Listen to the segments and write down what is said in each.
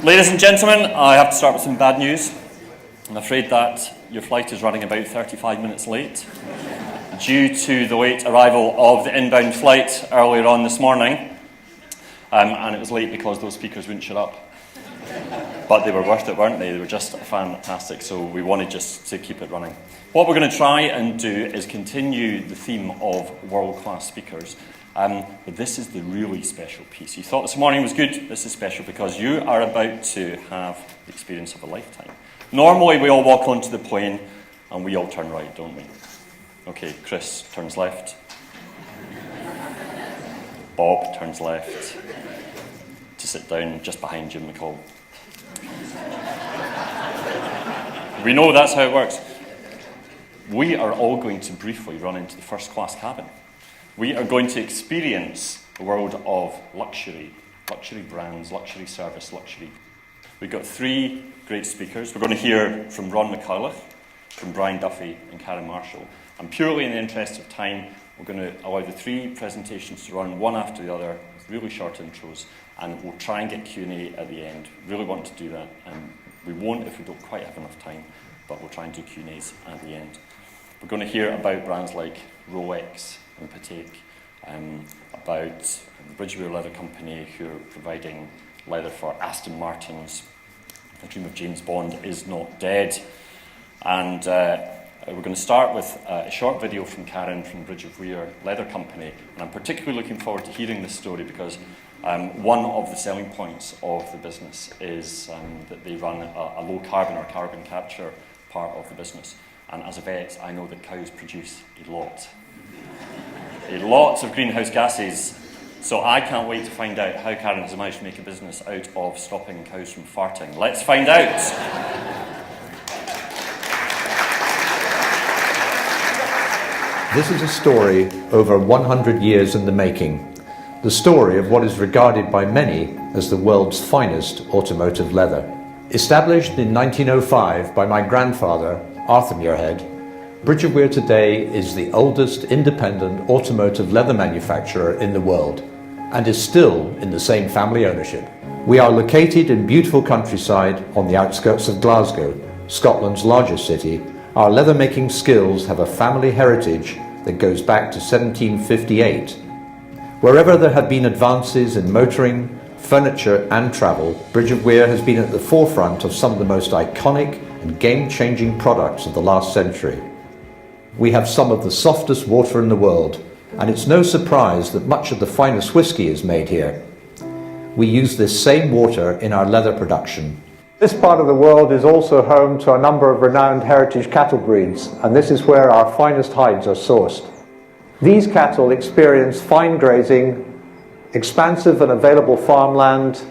Ladies and gentlemen, I have to start with some bad news. I'm afraid that your flight is running about 35 minutes late due to the late arrival of the inbound flight earlier on this morning. And it was late because those speakers wouldn't shut up. But they were worth it, weren't they? They were just fantastic, so we wanted just to keep it running. What we're going to try and do is continue the theme of world-class speakers. But this is the really special piece. You thought this morning was good. This is special because you are about to have the experience of a lifetime. Normally, we all walk onto the plane and we all turn right, don't we? Okay, Chris turns left. Bob turns left to sit down just behind Jim McCall. We know that's how it works. We are all going to briefly run into the first class cabin. We are going to experience the world of luxury brands, luxury service, luxury. We've got three great speakers. We're going to hear from Ron McCulloch, from Brian Duffy and Karen Marshall. And purely in the interest of time, we're going to allow the three presentations to run one after the other with really short intros, and we'll try and get Q&A at the end. Really want to do that, and we won't if we don't quite have enough time, but we'll try and do Q&As at the end. We're going to hear about brands like Rolex and Patek, about the Bridge of Weir leather company who are providing leather for Aston Martins. The dream of James Bond is not dead. And we're going to start with a short video from Karen from Bridge of Weir leather company. And I'm particularly looking forward to hearing this story because one of the selling points of the business is that they run a low carbon or carbon capture part of the business. And as a vet, I know that cows produce a lot of greenhouse gases. So I can't wait to find out how Karen has managed to make a business out of stopping cows from farting. Let's find out. This is a story over 100 years in the making. The story of what is regarded by many as the world's finest automotive leather. Established in 1905 by my grandfather, Arthur Muirhead, Bridge of Weir today is the oldest independent automotive leather manufacturer in the world and is still in the same family ownership. We are located in beautiful countryside on the outskirts of Glasgow, Scotland's largest city. Our leather-making skills have a family heritage that goes back to 1758. Wherever there have been advances in motoring, furniture and travel, Bridge of Weir has been at the forefront of some of the most iconic and game-changing products of the last century. We have some of the softest water in the world, and it's no surprise that much of the finest whiskey is made here. We use this same water in our leather production. This part of the world is also home to a number of renowned heritage cattle breeds, and this is where our finest hides are sourced. These cattle experience fine grazing, expansive and available farmland,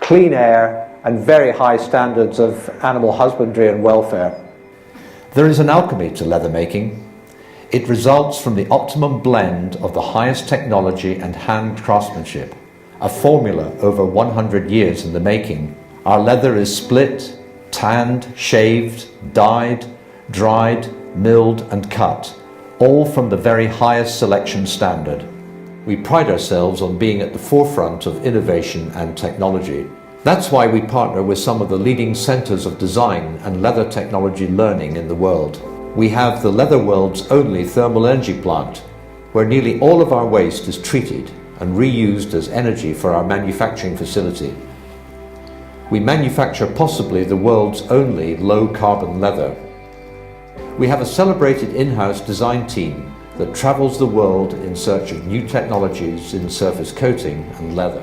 clean air, and very high standards of animal husbandry and welfare. There is an alchemy to leather making. It results from the optimum blend of the highest technology and hand craftsmanship, a formula over 100 years in the making. Our leather is split, tanned, shaved, dyed, dried, milled and cut, all from the very highest selection standard. We pride ourselves on being at the forefront of innovation and technology. That's why we partner with some of the leading centers of design and leather technology learning in the world. We have the leather world's only thermal energy plant, where nearly all of our waste is treated and reused as energy for our manufacturing facility. We manufacture possibly the world's only low-carbon leather. We have a celebrated in-house design team that travels the world in search of new technologies in surface coating and leather.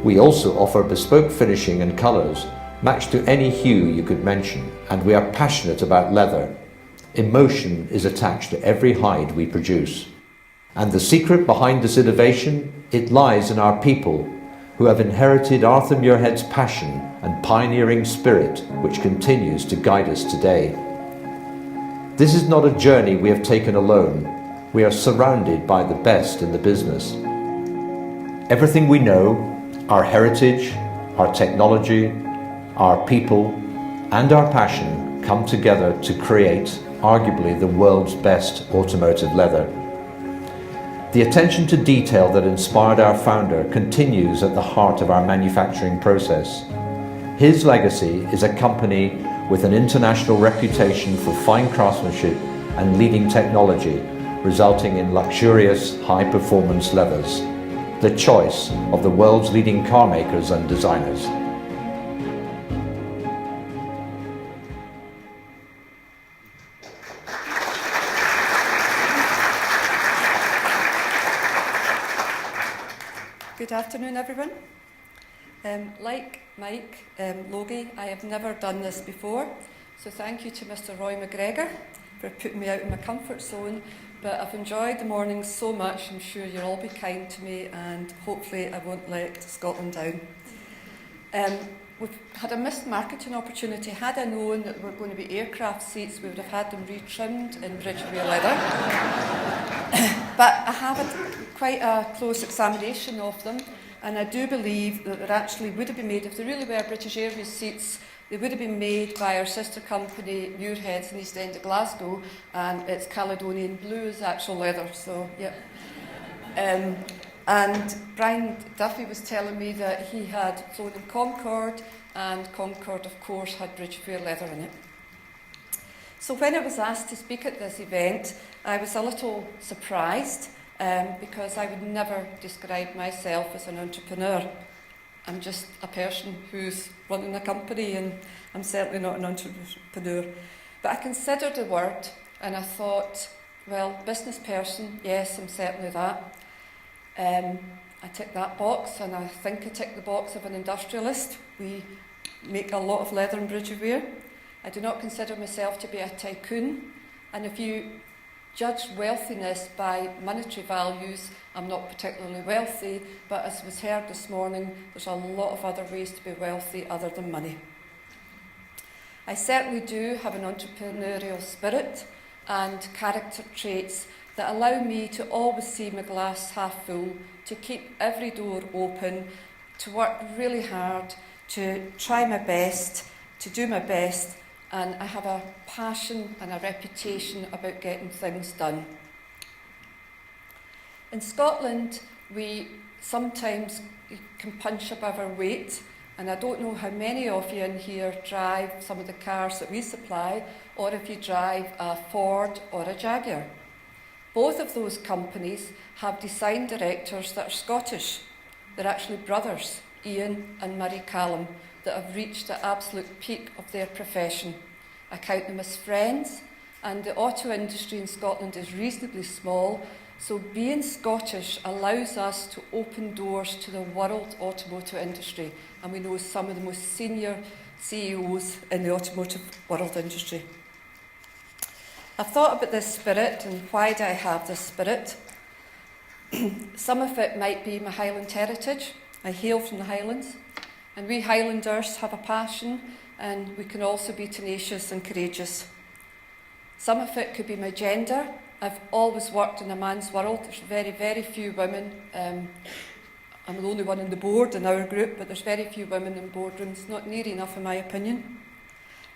We also offer bespoke finishing and colours matched to any hue you could mention, and we are passionate about leather. Emotion is attached to every hide we produce. And the secret behind this innovation, it lies in our people, who have inherited Arthur Muirhead's passion and pioneering spirit, which continues to guide us today. This is not a journey we have taken alone. We are surrounded by the best in the business. Everything we know, our heritage, our technology, our people, and our passion come together to create arguably the world's best automotive leather. The attention to detail that inspired our founder continues at the heart of our manufacturing process. His legacy is a company with an international reputation for fine craftsmanship and leading technology, resulting in luxurious, high-performance leathers, the choice of the world's leading car makers and designers. Good afternoon, everyone. Like Mike, Logie, I have never done this before, so thank you to Mr. Roy McGregor for putting me out of my comfort zone, but I've enjoyed the mornings so much. I'm sure you'll all be kind to me, and hopefully I won't let Scotland down. We've had a missed marketing opportunity. Had I known that we were going to be aircraft seats, we would have had them retrimmed in Bridge of Weir leather. But I have had quite a close examination of them, and I do believe that they actually would have been made, if they really were British Airways seats, they would have been made by our sister company, Muirheads in East End of Glasgow, and it's Caledonian blue as actual leather, so yeah. And Brian Duffy was telling me that he had flown in Concorde, and Concorde, of course, had Bridge of Weir leather in it. So when I was asked to speak at this event, I was a little surprised, because I would never describe myself as an entrepreneur. I'm just a person who's running a company, and I'm certainly not an entrepreneur. But I considered the word, and I thought, well, business person, yes, I'm certainly that. I tick that box, and I think I tick the box of an industrialist. We make a lot of leather in Bridge of Weir. I do not consider myself to be a tycoon, and if you judge wealthiness by monetary values, I'm not particularly wealthy, but as was heard this morning, there's a lot of other ways to be wealthy other than money. I certainly do have an entrepreneurial spirit and character traits that allow me to always see my glass half full, to keep every door open, to work really hard, to try my best, to do my best, and I have a passion and a reputation about getting things done. In Scotland, we sometimes can punch above our weight, and I don't know how many of you in here drive some of the cars that we supply, or if you drive a Ford or a Jaguar. Both of those companies have design directors that are Scottish. They're actually brothers, Ian and Murray Callum, that have reached the absolute peak of their profession. I count them as friends, and the auto industry in Scotland is reasonably small, so being Scottish allows us to open doors to the world automotive industry, and we know some of the most senior CEOs in the automotive world industry. I've thought about this spirit and why do I have this spirit. Some of it might be my Highland heritage. I hail from the Highlands, and we Highlanders have a passion, and we can also be tenacious and courageous. Some of it could be my gender. I've always worked in a man's world. There's very, very few women. I'm the only one on the board in our group, but there's very few women in boardrooms, not near enough in my opinion.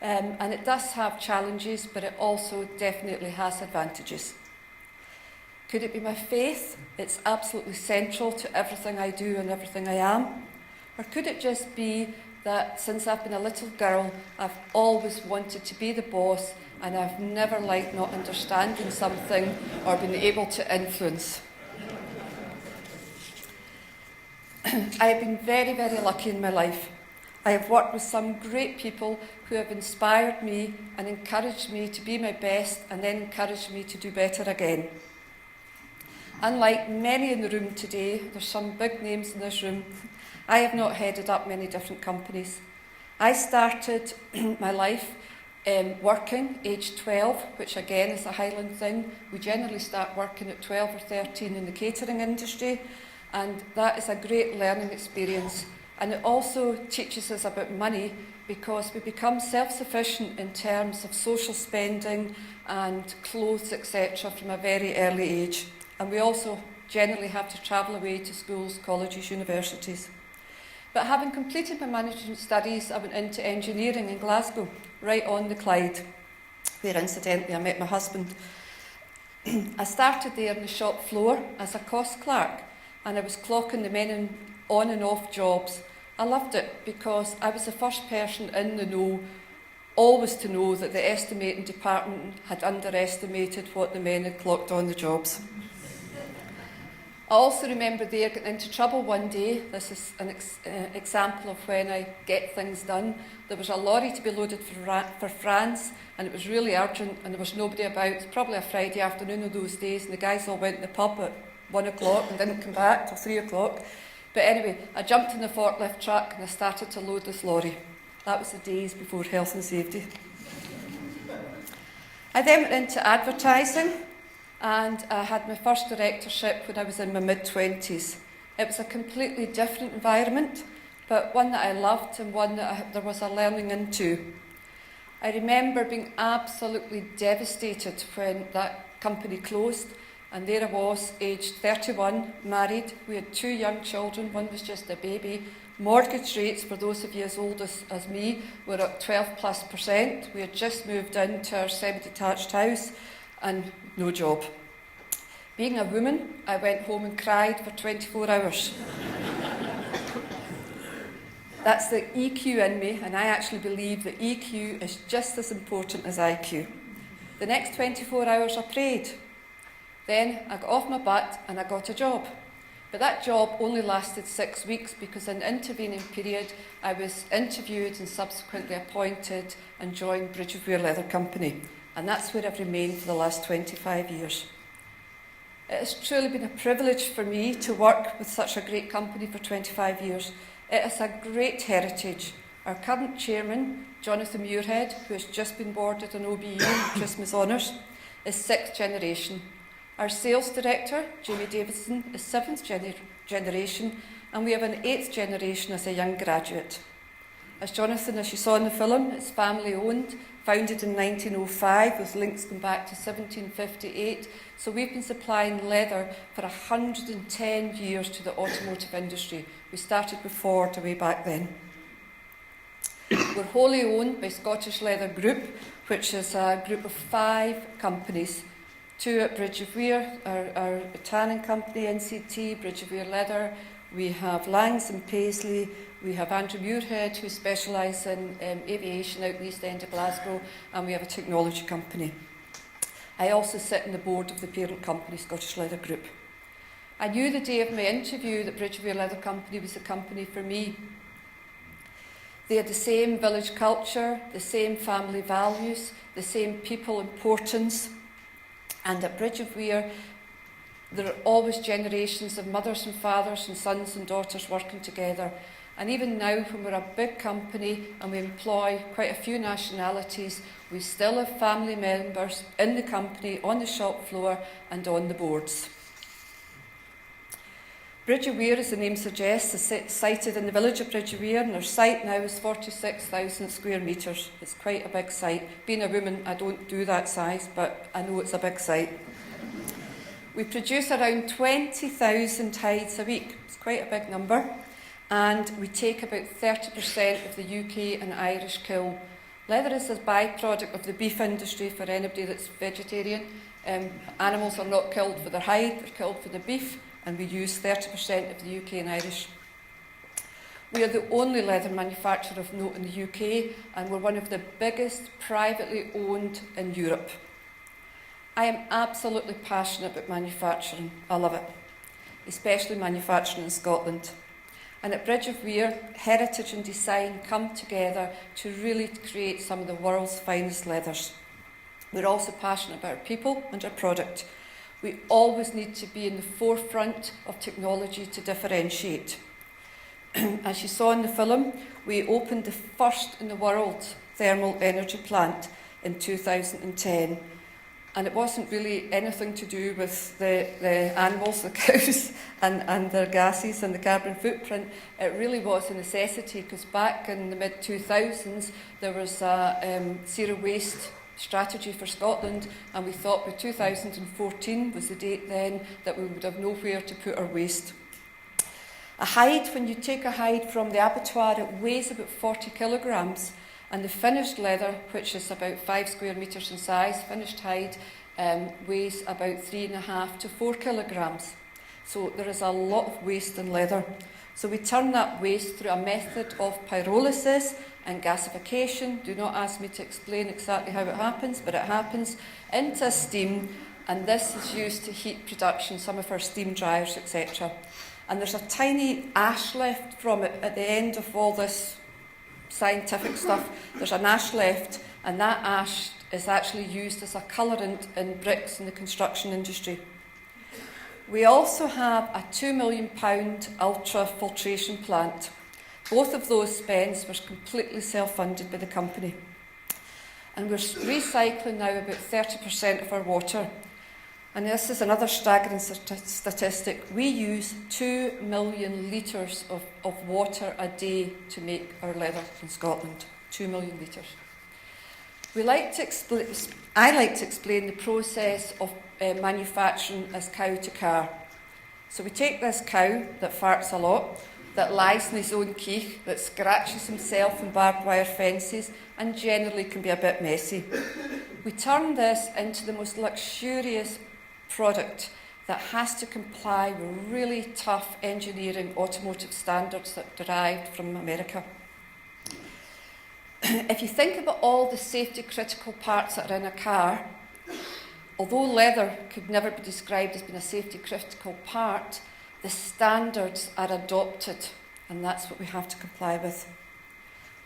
And it does have challenges, but it also definitely has advantages. Could it be my faith? It's absolutely central to everything I do and everything I am. Or could it just be that since I've been a little girl, I've always wanted to be the boss, and I've never liked not understanding something or being able to influence. I have been very, very lucky in my life. I have worked with some great people who have inspired me and encouraged me to be my best, and then encouraged me to do better again. Unlike many in the room today, there's some big names in this room, I have not headed up many different companies. I started my life working aged 12, which again is a Highland thing. We generally start working at 12 or 13 in the catering industry, and that is a great learning experience. And it also teaches us about money, because we become self-sufficient in terms of social spending and clothes, etc., from a very early age. And we also generally have to travel away to schools, colleges, universities. But having completed my management studies, I went into engineering in Glasgow, right on the Clyde, where incidentally I met my husband. I started there on the shop floor as a cost clerk, and I was clocking the men on and off jobs. I loved it because I was the first person in the know, always to know that the estimating department had underestimated what the men had clocked on the jobs. I also remember there getting into trouble one day. This is an example of when I get things done. There was a lorry to be loaded for France, and it was really urgent, and there was nobody about. It was probably a Friday afternoon of those days, and the guys all went to the pub at 1 o'clock and didn't come back till 3 o'clock. But anyway, I jumped in the forklift truck and I started to load this lorry. That was the days before health and safety. I then went into advertising, and I had my first directorship when I was in my mid-20s. It was a completely different environment, but one that I loved and one that there was a learning into. I remember being absolutely devastated when that company closed, and there I was, aged 31, married. We had 2 young children, one was just a baby. Mortgage rates, for those of you as old as me, were at 12+%. We had just moved into our semi-detached house, and no job. Being a woman, I went home and cried for 24 hours. That's the EQ in me, and I actually believe that EQ is just as important as IQ. The next 24 hours I prayed. Then I got off my butt and I got a job. But that job only lasted 6 weeks because in the intervening period I was interviewed and subsequently appointed and joined Bridge of Weir Leather Company. And that's where I've remained for the last 25 years. It has truly been a privilege for me to work with such a great company for 25 years. It is a great heritage. Our current chairman, Jonathan Muirhead, who has just been awarded an OBE Christmas Honours, is 6th generation. Our sales director, Jamie Davidson, is 7th generation, and we have an 8th generation as a young graduate. As Jonathan, as you saw in the film, it's family owned, founded in 1905, with links going back to 1758. So we've been supplying leather for 110 years to the automotive industry. We started with Ford way back then. We're wholly owned by Scottish Leather Group, which is a group of 5 companies. 2 at Bridge of Weir, our tanning company, NCT, Bridge of Weir Leather. We have Langs and Paisley. We have Andrew Muirhead, who specialises in aviation out in the East End of Glasgow, and we have a technology company. I also sit on the board of the parent company, Scottish Leather Group. I knew the day of my interview that Bridge of Weir Leather Company was a company for me. They had the same village culture, the same family values, the same people importance. And at Bridge of Weir, there are always generations of mothers and fathers and sons and daughters working together. And even now, when we're a big company and we employ quite a few nationalities, we still have family members in the company, on the shop floor and on the boards. Bridge of Weir, as the name suggests, is sited in the village of Bridge of Weir, and our site now is 46,000 square metres. It's quite a big site. Being a woman, I don't do that size, but I know it's a big site. We produce around 20,000 hides a week. It's quite a big number. And we take about 30% of the UK and Irish kill. Leather is a byproduct of the beef industry for anybody that's vegetarian. Animals are not killed for their hide, they're killed for the beef. And we use 30% of the UK and Irish. We are the only leather manufacturer of note in the UK, and we're one of the biggest privately owned in Europe. I am absolutely passionate about manufacturing. I love it, especially manufacturing in Scotland. And at Bridge of Weir, heritage and design come together to really create some of the world's finest leathers. We're also passionate about our people and our product. We always need to be in the forefront of technology to differentiate. As you saw in the film, we opened the first in the world thermal energy plant in 2010. And it wasn't really anything to do with the animals, the cows, and their gases and the carbon footprint. It really was a necessity, because back in the mid-2000s, there was a zero waste strategy for Scotland, and we thought by 2014 was the date then that we would have nowhere to put our waste. A hide, when you take a hide from the abattoir, it weighs about 40 kilograms, and the finished leather, which is about 5 square metres in size, finished hide, weighs about 3.5 to 4 kilograms. So there is a lot of waste in leather. So we turn that waste through a method of pyrolysis and gasification. Do not ask me to explain exactly how it happens, but it happens into steam, and this is used to heat production, some of our steam dryers, etc. And there's a tiny ash left from it at the end of all this scientific stuff. There's an ash left, and that ash is actually used as a colourant in bricks in the construction industry. We also have a £2 million ultra filtration plant. Both of those spends were completely self-funded by the company. And we're recycling now about 30% of our water. And this is another staggering statistic. We use 2 million litres of water a day to make our leather in Scotland. 2 million litres. I like to explain the process of manufacturing as cow to car. So we take this cow that farts a lot, that lies in his own keech, that scratches himself in barbed wire fences, and generally can be a bit messy. We turn this into the most luxurious product that has to comply with really tough engineering automotive standards that derived from America. If you think about all the safety critical parts that are in a car, although leather could never be described as being a safety critical part, the standards are adopted, and that's what we have to comply with.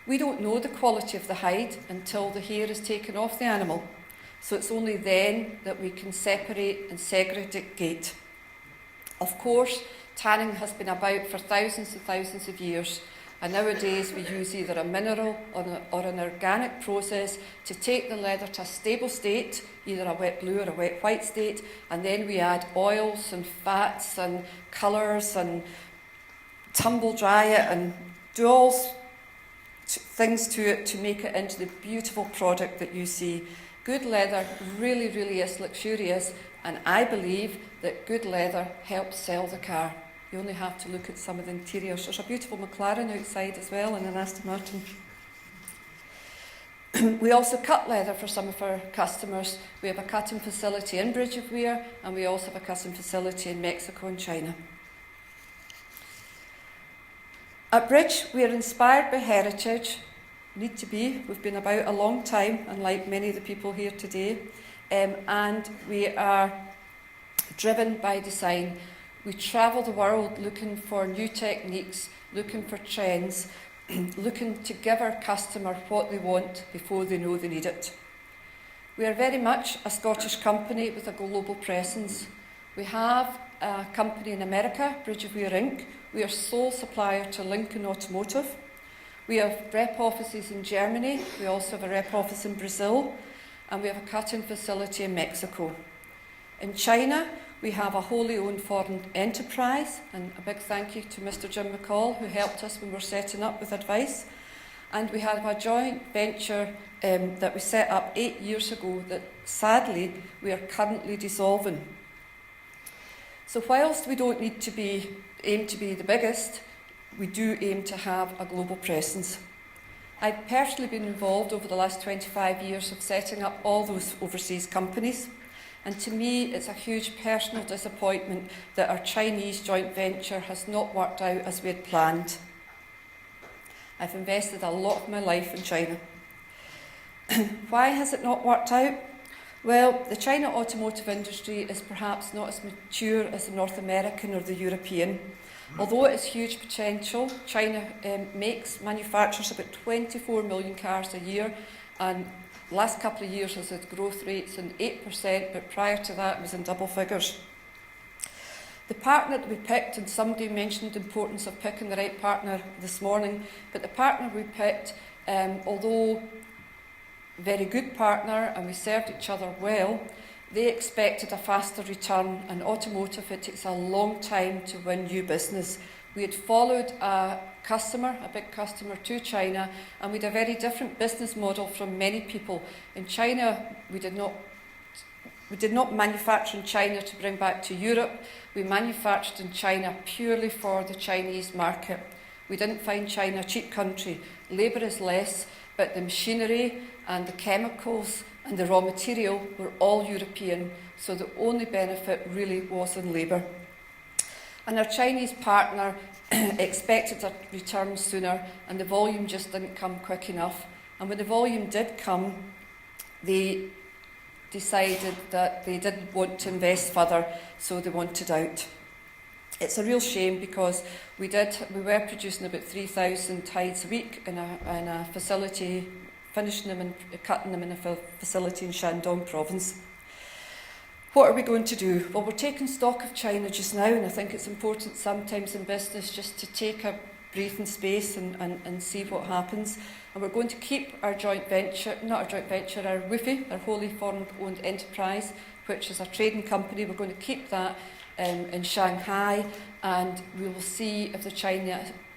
We don't know the quality of the hide until the hair is taken off the animal, so it's only then that we can separate and segregate. Of course, tanning has been about for thousands and thousands of years, and nowadays we use either a mineral or an organic process to take the leather to a stable state, either a wet blue or a wet white state, and then we add oils and fats and colours and tumble dry it and do all things to it to make it into the beautiful product that you see. Good leather really, really is luxurious, and I believe that good leather helps sell the car. You only have to look at some of the interiors. There's a beautiful McLaren outside as well, and an Aston Martin. We also cut leather for some of our customers. We have a cutting facility in Bridge of Weir, and we also have a cutting facility in Mexico and China. At Bridge, we are inspired by heritage. Need to be. We've been about a long time, unlike many of the people here today. And we are driven by design. We travel the world looking for new techniques, looking for trends, looking to give our customer what they want before they know they need it. We are very much a Scottish company with a global presence. We have a company in America, Bridge of Weir Inc. We are sole supplier to Lincoln Automotive. We have rep offices in Germany. We also have a rep office in Brazil. And we have a cutting facility in Mexico. In China, we have a wholly owned foreign enterprise, and a big thank you to Mr. Jim McCall, who helped us when we were setting up with advice. And we have a joint venture that we set up 8 years ago that sadly we are currently dissolving. So whilst we don't need to aim to be the biggest, we do aim to have a global presence. I've personally been involved over the last 25 years of setting up all those overseas companies. And to me, it's a huge personal disappointment that our Chinese joint venture has not worked out as we had planned. I've invested a lot of my life in China. Why has it not worked out? Well, the China automotive industry is perhaps not as mature as the North American or the European. Although it has huge potential, China manufactures about 24 million cars a year, and the last couple of years has had growth rates in 8%, but prior to that it was in double figures. The partner that we picked, and somebody mentioned the importance of picking the right partner this morning, but the partner we picked, although a very good partner and we served each other well, they expected a faster return. In automotive, it takes a long time to win new business. We had followed a big customer to China, and we had a very different business model from many people. In China, we did not manufacture in China to bring back to Europe. We manufactured in China purely for the Chinese market. We didn't find China a cheap country. Labour is less, but the machinery and the chemicals and the raw material were all European, so the only benefit really was in labour. And our Chinese partner expected a return sooner, and the volume just didn't come quick enough. And when the volume did come, they decided that they didn't want to invest further, so they wanted out. It's a real shame because we were producing about 3,000 hides a week in a facility, finishing them and cutting them in a facility in Shandong province. What are we going to do? Well, we're taking stock of China just now, and I think it's important sometimes in business just to take a breathing space and see what happens. And we're going to keep our joint venture, not our joint venture, our WOFE, our wholly foreign-owned enterprise, which is a trading company. We're going to keep that in Shanghai, and we will see if the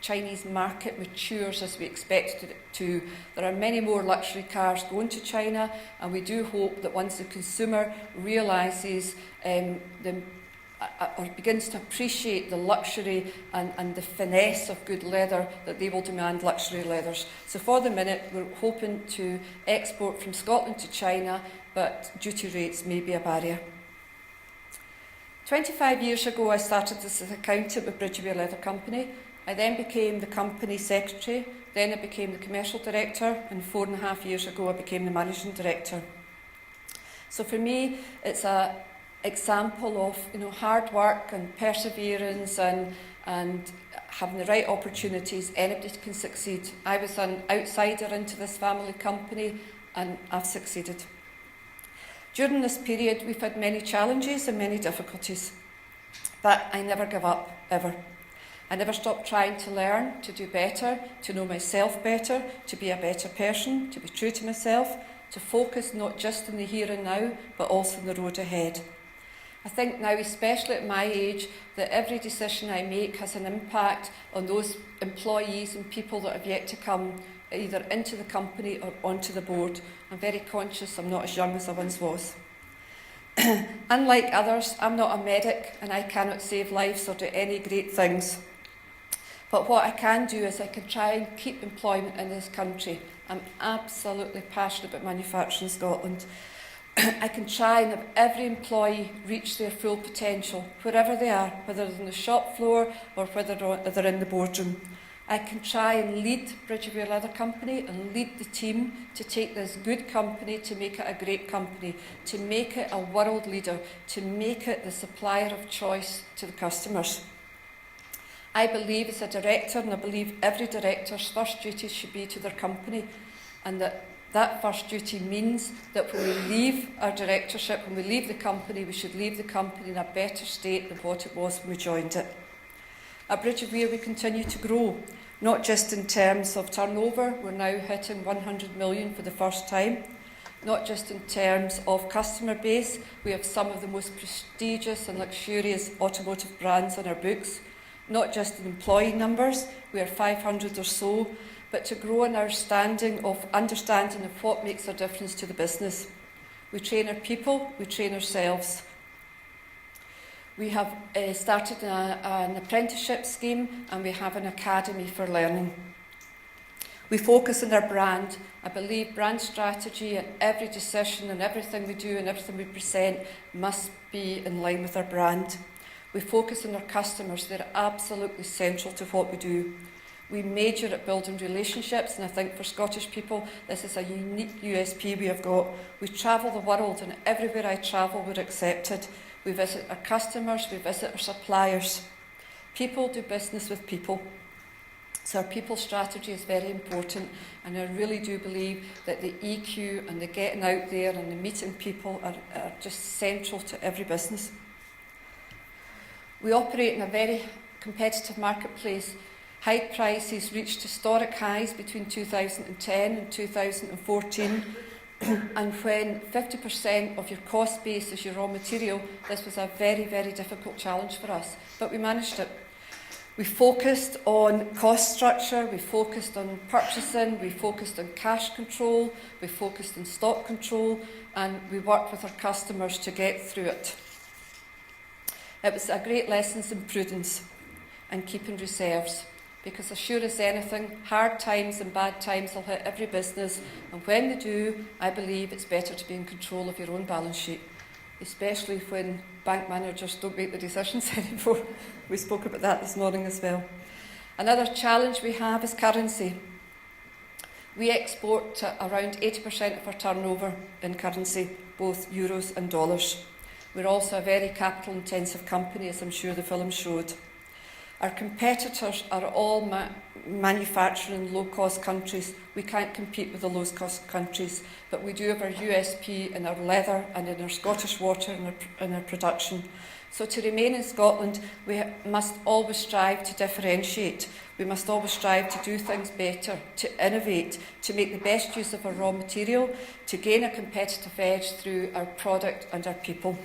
Chinese market matures as we expect it to. There are many more luxury cars going to China, and we do hope that once the consumer realises or begins to appreciate the luxury and the finesse of good leather, that they will demand luxury leathers. So for the minute, we're hoping to export from Scotland to China, but duty rates may be a barrier. 25 years ago, I started as an accountant with Bridge of Weir Leather Company. I then became the company secretary, then I became the commercial director, and 4.5 years ago, I became the managing director. So for me, it's an example of hard work and perseverance and having the right opportunities. Anybody can succeed. I was an outsider into this family company, and I've succeeded. During this period, we've had many challenges and many difficulties, but I never give up, ever. I never stopped trying to learn, to do better, to know myself better, to be a better person, to be true to myself, to focus not just in the here and now, but also in the road ahead. I think now, especially at my age, that every decision I make has an impact on those employees and people that have yet to come, either into the company or onto the board. I'm very conscious I'm not as young as I once was. Unlike others, I'm not a medic and I cannot save lives or do any great things. But what I can do is I can try and keep employment in this country. I'm absolutely passionate about manufacturing in Scotland. I can try and have every employee reach their full potential, wherever they are, whether they're on the shop floor or whether they're in the boardroom. I can try and lead Bridge of Weir Leather Company and lead the team to take this good company to make it a great company, to make it a world leader, to make it the supplier of choice to the customers. I believe as a director, and I believe every director's first duty should be to their company, and that first duty means that when we leave our directorship, when we leave the company, we should leave the company in a better state than what it was when we joined it. At Bridge of Weir, we continue to grow, not just in terms of turnover. We're now hitting 100 million for the first time. Not just in terms of customer base. We have some of the most prestigious and luxurious automotive brands on our books. Not just in employee numbers, we are 500 or so, but to grow in our understanding of what makes a difference to the business. We train our people, we train ourselves. We have started an apprenticeship scheme, and we have an academy for learning. We focus on our brand. I believe brand strategy and every decision and everything we do and everything we present must be in line with our brand. We focus on our customers. They're absolutely central to what we do. We major at building relationships, and I think for Scottish people, this is a unique USP we have got. We travel the world, and everywhere I travel, we're accepted. We visit our customers, we visit our suppliers. People do business with people. So our people strategy is very important, and I really do believe that the EQ and the getting out there and the meeting people are just central to every business. We operate in a very competitive marketplace. Hide prices reached historic highs between 2010 and 2014. And when 50% of your cost base is your raw material, this was a very, very difficult challenge for us. But we managed it. We focused on cost structure, we focused on purchasing, we focused on cash control, we focused on stock control, and we worked with our customers to get through it. It was a great lesson in prudence and keeping reserves. Because as sure as anything, hard times and bad times will hit every business, and when they do, I believe it's better to be in control of your own balance sheet. especially when bank managers don't make the decisions anymore. We spoke about that this morning as well. Another challenge we have is currency. We export to around 80% of our turnover in currency, both euros and dollars. We're also a very capital-intensive company, as I'm sure the film showed. Our competitors are all manufacturing in low-cost countries. We can't compete with the low-cost countries, but we do have our USP in our leather and in our Scottish water and our production. So to remain in Scotland, we must always strive to differentiate. We must always strive to do things better, to innovate, to make the best use of our raw material, to gain a competitive edge through our product and our people.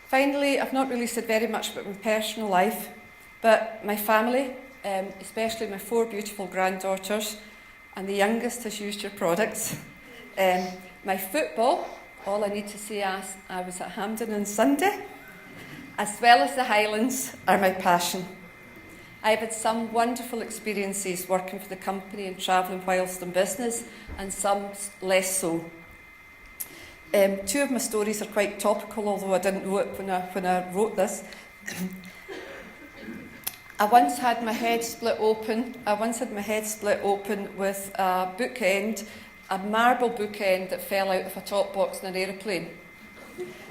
Finally, I've not really said very much about my personal life, but my family, especially my 4 beautiful granddaughters, and the youngest has used your products. My football, all I need to say is I was at Hampden on Sunday, as well as the Highlands are my passion. I've had some wonderful experiences working for the company and travelling whilst in business, and some less so. 2 of my stories are quite topical, although I didn't know it when I wrote this. I once had my head split open with a bookend, a marble bookend that fell out of a top box in an aeroplane.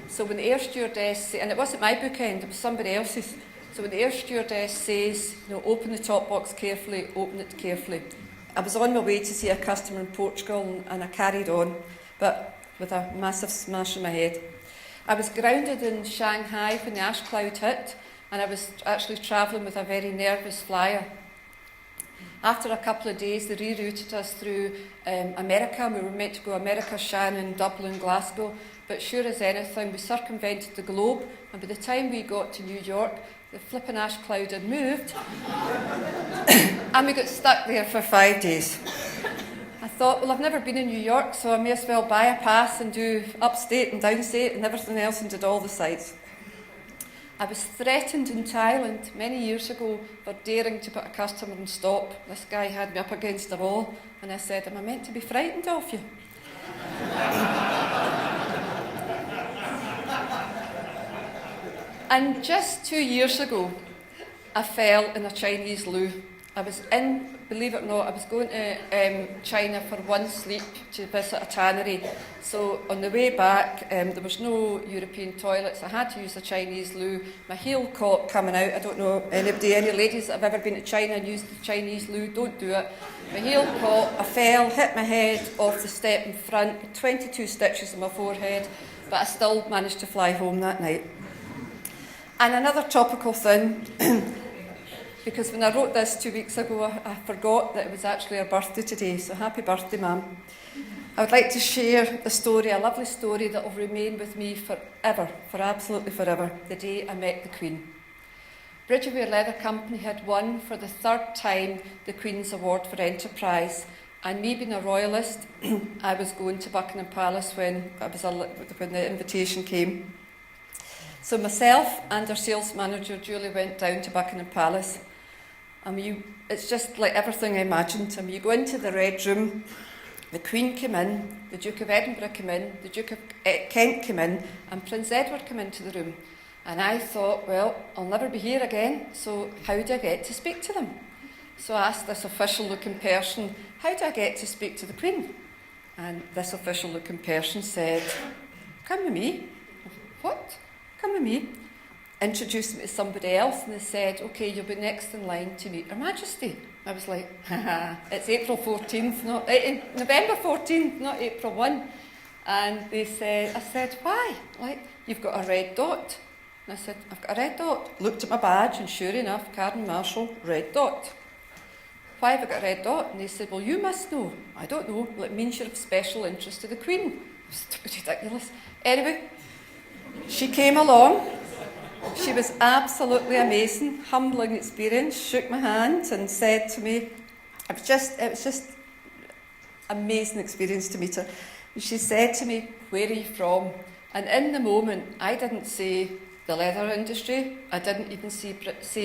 So when the air stewardess, and it wasn't my bookend, it was somebody else's. So when the air stewardess says, open the top box carefully, open it carefully. I was on my way to see a customer in Portugal and I carried on, but with a massive smash in my head. I was grounded in Shanghai when the ash cloud hit, and I was actually travelling with a very nervous flyer. After a couple of days, they rerouted us through America. We were meant to go America, Shannon, Dublin, Glasgow, but sure as anything, we circumvented the globe, and by the time we got to New York, the flipping ash cloud had moved, and we got stuck there for 5 days. I thought, well, I've never been in New York, so I may as well buy a pass and do upstate and downstate and everything else and did all the sites. I was threatened in Thailand many years ago for daring to put a customer in stop. This guy had me up against the wall, and I said, am I meant to be frightened of you? And just 2 years ago, I fell in a Chinese loo. I was in, believe it or not, I was going to China for one sleep to visit a tannery. So on the way back, there was no European toilets. I had to use a Chinese loo. My heel caught coming out. I don't know any ladies that have ever been to China and used the Chinese loo, don't do it. My heel caught, I fell, hit my head off the step in front, 22 stitches on my forehead, but I still managed to fly home that night. And another topical thing, because when I wrote this 2 weeks ago, I forgot that it was actually her birthday today, so happy birthday, ma'am. I would like to share a story, a lovely story that will remain with me forever, for absolutely forever, the day I met the Queen. Bridge of Weir Leather Company had won for the 3rd time the Queen's Award for Enterprise, and me being a royalist, I was going to Buckingham Palace when the invitation came. So myself and our sales manager, Julie, went down to Buckingham Palace. It's just like everything I imagined. You go into the Red Room, the Queen came in, the Duke of Edinburgh came in, the Duke of Kent came in, and Prince Edward came into the room. And I thought, well, I'll never be here again, so how do I get to speak to them? So I asked this official-looking person, how do I get to speak to the Queen? And this official-looking person said, come with me. What? Come with me. Introduced me to somebody else, and they said, okay, you'll be next in line to meet Her Majesty. I was like, it's April 14th, November 14th, not April 1. And I said, why? Like, you've got a red dot. And I said, I've got a red dot. Looked at my badge, and sure enough, Cardinal Marshal, red dot. Why have I got a red dot? And they said, well, you must know. I don't know. Well, it means you're of special interest to the Queen. It was ridiculous. Anyway, she came along. She was absolutely amazing, humbling experience, shook my hand and said to me, it was just amazing experience to meet her. And she said to me, where are you from? And in the moment, I didn't say the leather industry, I didn't even say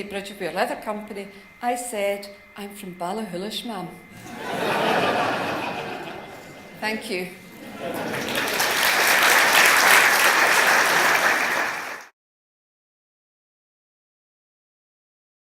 Bridge of Weir Leather Company. I said, I'm from Ballahullish, ma'am. Thank you.